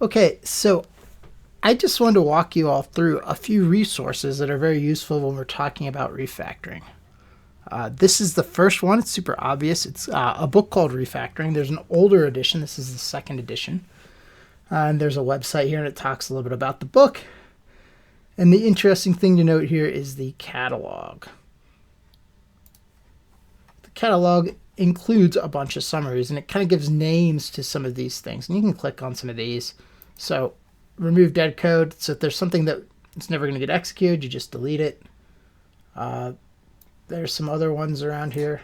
Okay, so I just wanted to walk you all through a few resources that are very useful when we're talking about refactoring. This is the first one. It's super obvious. It's a book called Refactoring. There's an older edition. This is the second edition. And there's a website here, and it talks a little bit about the book. And the interesting thing to note here is the catalog. The catalog includes a bunch of summaries, and it kind of gives names to some of these things. And you can click on some of these. So remove dead code. So if there's something that it's never going to get executed, you just delete it. There's some other ones around here.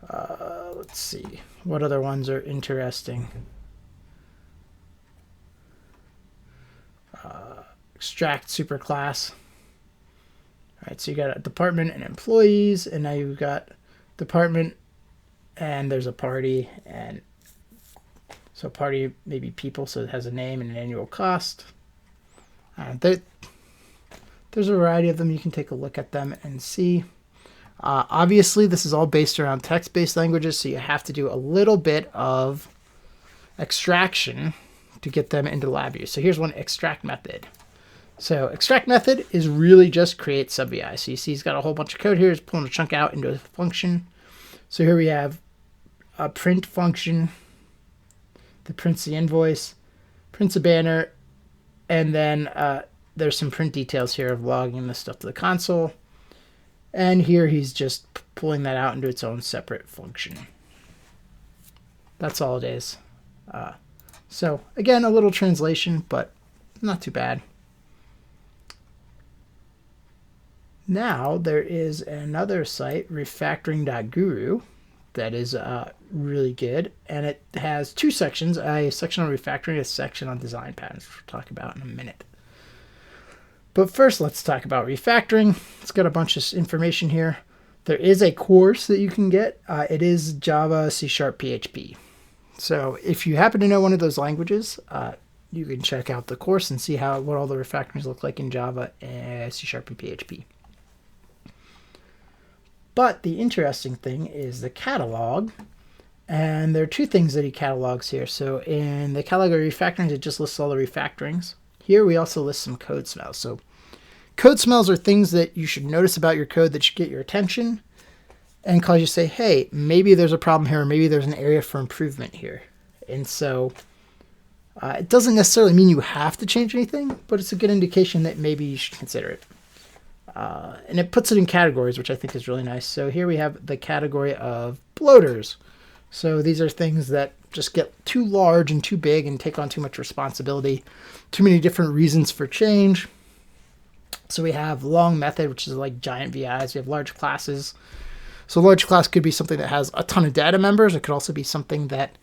Let's see. What other ones are interesting? Extract superclass. All right, so you got a department and employees, and now you've got department, and there's a party, and so party maybe people, so it has a name and an annual cost. There's a variety of them. You can take a look at them and see. Obviously, this is all based around text-based languages, so you have to do a little bit of extraction to get them into LabVIEW. So here's one extract method. So extract method is really just create sub-VI. So you see he's got a whole bunch of code here. He's pulling a chunk out into a function. So here we have a print function that prints the invoice, prints a banner, and then there's some print details here of logging this stuff to the console. And here he's just pulling that out into its own separate function. That's all it is. So again, a little translation, but not too bad. Now there is another site, refactoring.guru, that is really good. And it has two sections, a section on refactoring, a section on design patterns, which we'll talk about in a minute. But first, let's talk about refactoring. It's got a bunch of information here. There is a course that you can get. It is Java, C#, PHP. So if you happen to know one of those languages, you can check out the course and see what all the refactorings look like in Java, C# and PHP. But the interesting thing is the catalog. And there are two things that he catalogs here. So in the catalog of refactorings, it just lists all the refactorings. Here we also list some code smells. So code smells are things that you should notice about your code that should get your attention and cause you to say, hey, maybe there's a problem here, or maybe there's an area for improvement here. And so it doesn't necessarily mean you have to change anything, but it's a good indication that maybe you should consider it. And it puts it in categories, which I think is really nice. So here we have the category of bloaters. So these are things that just get too large and too big and take on too much responsibility, too many different reasons for change. So we have long method, which is like giant VIs. We have large classes. So large class could be something that has a ton of data members. It could also be something that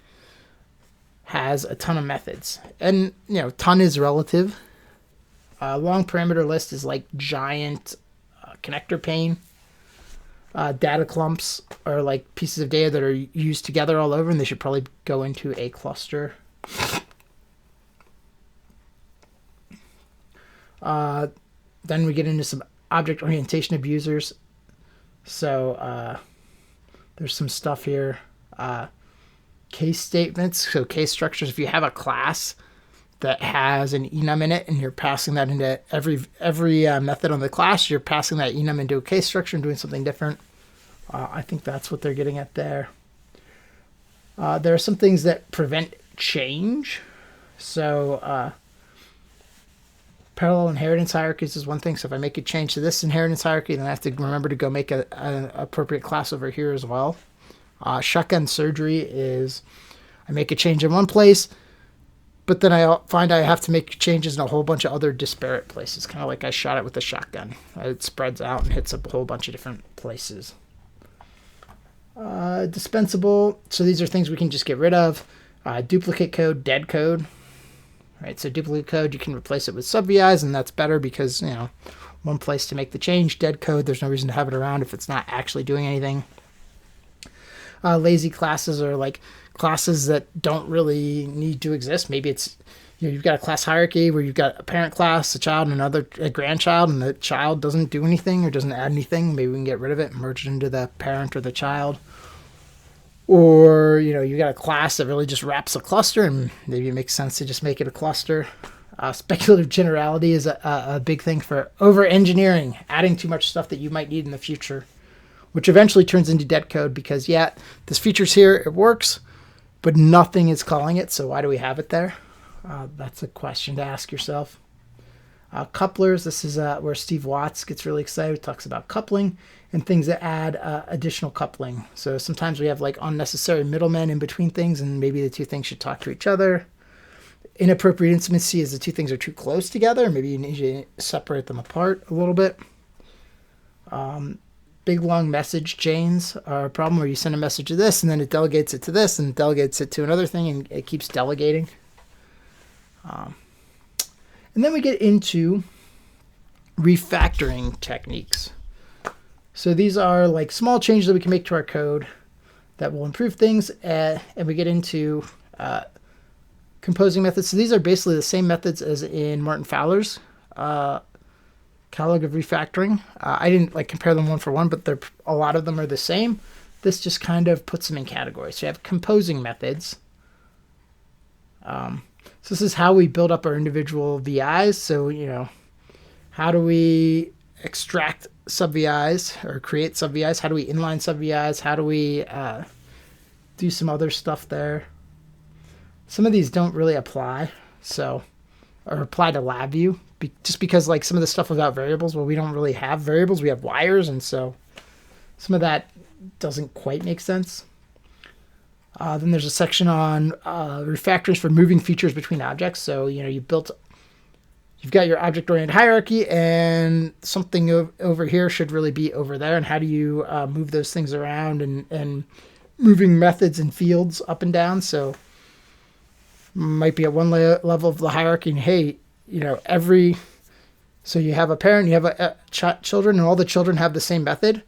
has a ton of methods. And, ton is relative. Long parameter list is like giant connector pane. Data clumps are like pieces of data that are used together all over, and they should probably go into a cluster. Then we get into some object orientation abusers. So there's some stuff here. Case statements, so case structures. If you have a class that has an enum in it, and you're passing that into every method on the class, you're passing that enum into a case structure and doing something different. I think that's what they're getting at there. There are some things that prevent change. So parallel inheritance hierarchies is one thing. So if I make a change to this inheritance hierarchy, then I have to remember to go make an appropriate class over here as well. Shotgun surgery is I make a change in one place, but then I find I have to make changes in a whole bunch of other disparate places, kind of like I shot it with a shotgun. It spreads out and hits a whole bunch of different places. Dispensable, so these are things we can just get rid of. Duplicate code, dead code. Right, so duplicate code, you can replace it with sub-VIs, and that's better because, one place to make the change. Dead code, there's no reason to have it around if it's not actually doing anything. Lazy classes are like classes that don't really need to exist. Maybe it's, you've got a class hierarchy where you've got a parent class, a child, and a grandchild, and the child doesn't do anything or doesn't add anything. Maybe we can get rid of it and merge it into the parent or the child. Or, you got a class that really just wraps a cluster, and maybe it makes sense to just make it a cluster. Speculative generality is a big thing for over-engineering, adding too much stuff that you might need in the future, which eventually turns into dead code because, yeah, this feature's here, it works, but nothing is calling it, so why do we have it there? That's a question to ask yourself. Couplers, this is where Steve Watts gets really excited. He talks about coupling and things that add additional coupling. So sometimes we have like unnecessary middlemen in between things, and maybe the two things should talk to each other. Inappropriate intimacy is the two things are too close together. Maybe you need to separate them apart a little bit. Big long message chains are a problem where you send a message to this and then it delegates it to this and delegates it to another thing, and it keeps delegating. And then we get into refactoring techniques. So these are like small changes that we can make to our code that will improve things, and we get into composing methods. So these are basically the same methods as in Martin Fowler's catalog of refactoring. I didn't like compare them one for one, but a lot of them are the same. This just kind of puts them in categories. So you have composing methods. So this is how we build up our individual VIs. So, how do we extract sub-VIs or create sub-VIs? How do we inline sub-VIs? How do we do some other stuff there? Some of these don't really apply, or apply to LabVIEW, just because like some of the stuff about variables, well, we don't really have variables. We have wires, and so some of that doesn't quite make sense. Then there's a section on refactorings for moving features between objects. So, you've got your object-oriented hierarchy, and something over here should really be over there. And how do you move those things around, and moving methods and fields up and down? So might be at one level of the hierarchy, and hey, so you have a parent, you have children, and all the children have the same method.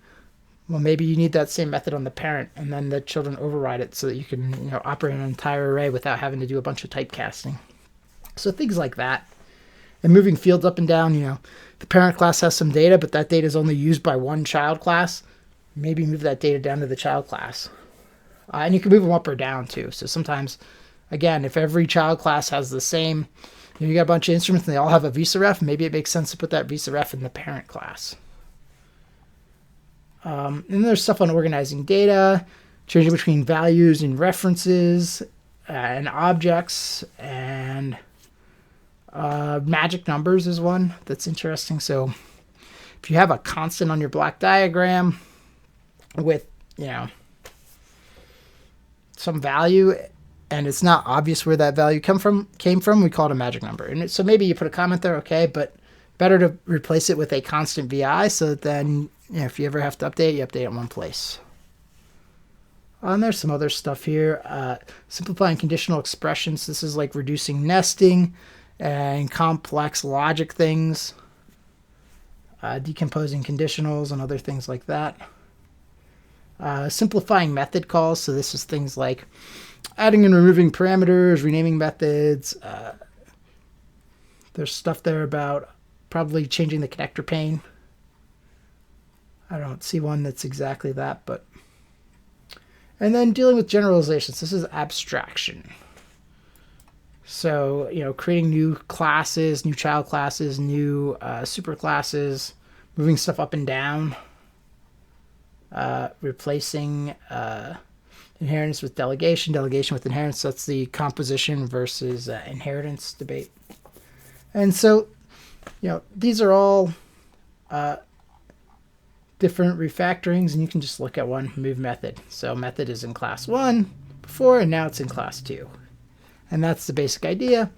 Well, maybe you need that same method on the parent, and then the children override it so that you can operate an entire array without having to do a bunch of typecasting. So things like that. And moving fields up and down, the parent class has some data, but that data is only used by one child class. Maybe move that data down to the child class. And you can move them up or down too. So sometimes, again, if every child class has the same, you got a bunch of instruments and they all have a VisaRef, maybe it makes sense to put that VisaRef in the parent class. And then there's stuff on organizing data, changing between values and references and objects, and magic numbers is one that's interesting. So if you have a constant on your block diagram with, some value, and it's not obvious where that value came from, we call it a magic number. And so maybe you put a comment there, okay, but better to replace it with a constant VI so that then, if you ever have to update, you update it in one place. And there's some other stuff here. Simplifying conditional expressions. This is like reducing nesting and complex logic things. Decomposing conditionals and other things like that. Simplifying method calls. So this is things like adding and removing parameters, renaming methods. There's stuff there about probably changing the connector pane. I don't see one that's exactly that, but... And then dealing with generalizations. This is abstraction. So, creating new classes, new child classes, new super classes, moving stuff up and down, replacing inheritance with delegation, delegation with inheritance. That's the composition versus inheritance debate. And so, these are all different refactorings, and you can just look at one, move method. So method is in class 1 before, and now it's in class 2. And that's the basic idea.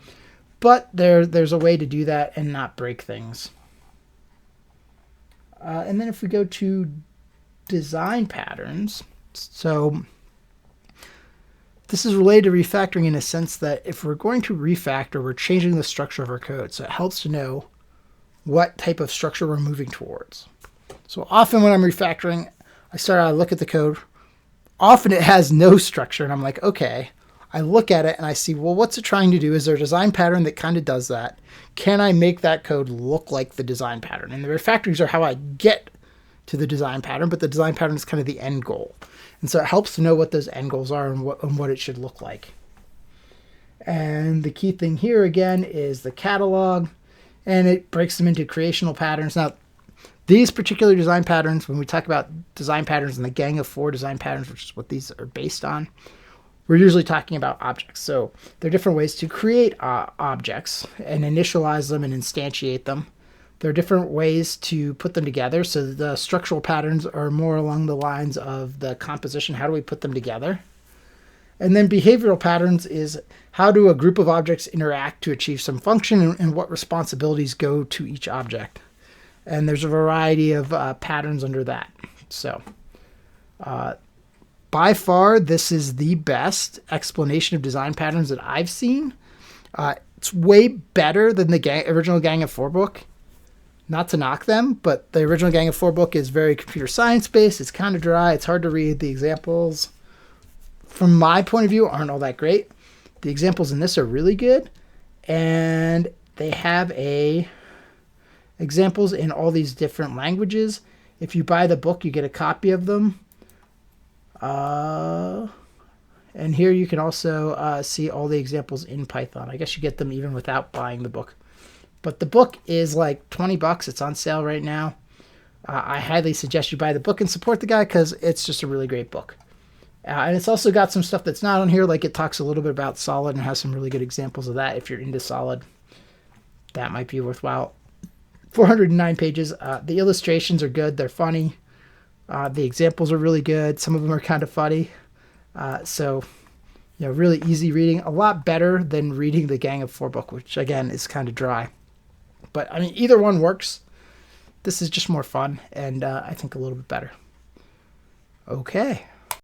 But there's a way to do that and not break things. And then if we go to design patterns, so this is related to refactoring in a sense that if we're going to refactor, we're changing the structure of our code. So it helps to know what type of structure we're moving towards. So often when I'm refactoring, I look at the code. Often it has no structure, and I'm like, okay. I look at it and I see, well, what's it trying to do? Is there a design pattern that kind of does that? Can I make that code look like the design pattern? And the refactorings are how I get to the design pattern, but the design pattern is kind of the end goal. And so it helps to know what those end goals are and what it should look like. And the key thing here again is the catalog, and it breaks them into creational patterns. Now, these particular design patterns, when we talk about design patterns and the Gang of Four design patterns, which is what these are based on, we're usually talking about objects. So there are different ways to create objects and initialize them and instantiate them. There are different ways to put them together. So the structural patterns are more along the lines of the composition. How do we put them together? And then behavioral patterns is how do a group of objects interact to achieve some function, and what responsibilities go to each object. And there's a variety of patterns under that. So by far, this is the best explanation of design patterns that I've seen. It's way better than the original Gang of Four book. Not to knock them, but the original Gang of Four book is very computer science based. It's kind of dry. It's hard to read. The examples, from my point of view, aren't all that great. The examples in this are really good, and they have examples in all these different languages. If you buy the book, you get a copy of them. And here you can also see all the examples in Python. I guess you get them even without buying the book. But the book is like $20. It's on sale right now. I highly suggest you buy the book and support the guy because it's just a really great book. And it's also got some stuff that's not on here, like it talks a little bit about Solid and has some really good examples of that. If you're into Solid, that might be worthwhile. 409 pages. The illustrations are good. They're funny. The examples are really good. Some of them are kind of funny. So, really easy reading. A lot better than reading the Gang of Four book, which, again, is kind of dry. But, I mean, either one works. This is just more fun and I think a little bit better. Okay.